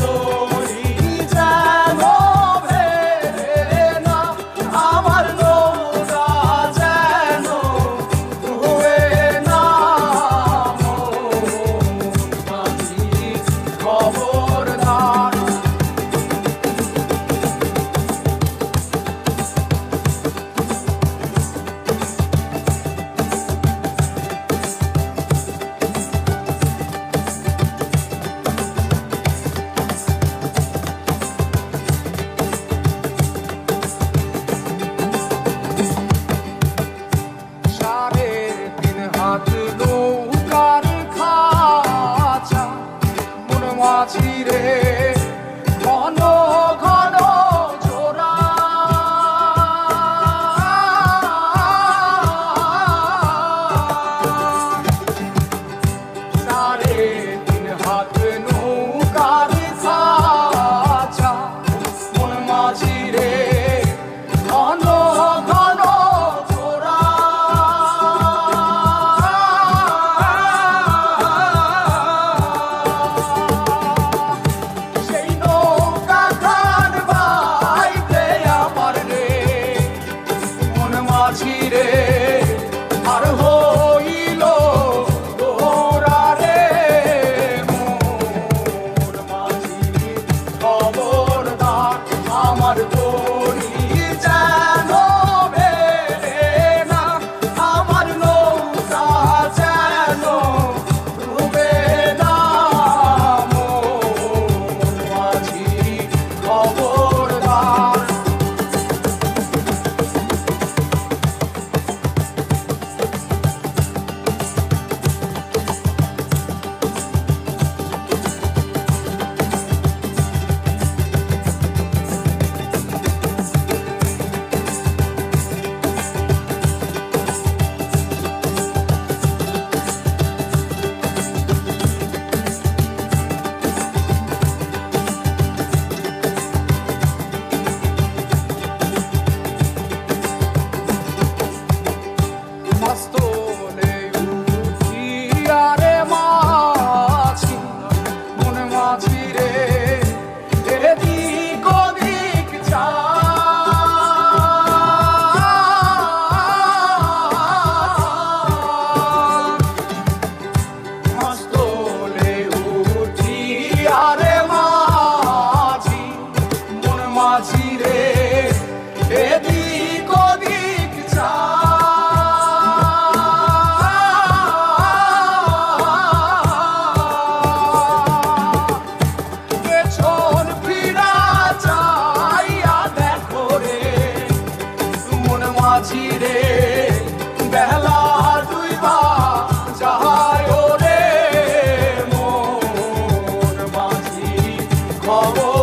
তরি যেন ভেড়ে না, আমার নৌকা যেন ডুবে না। মাঝি খবরদার। নৌকার খাঁচা মন মাঝি রে, ঘন ঘন জোড়া। সাড়ে তিন হাত নৌকার খাঁচা মন মাঝি রে, ঘন ঘন জোড়া। মাঝিরে আর হইল গোরা রে, মোর মাঝি খবরদার। আমার তরি যেন ভেড়ে না, আমার নৌকা যেন ডুবে না। মোর মাঝি খবরদার। মাস্তলে উঠিয়া রে মাঝি, মন মাঝি রে, এদিক ওদিক চায়। মাস্তলে উঠিয়া রে মাঝি, মন মাঝি রে, এদিক ওদিক চায়। মাঝিরে বেলা দুইবা যায় রে, মোর মাঝি খবর।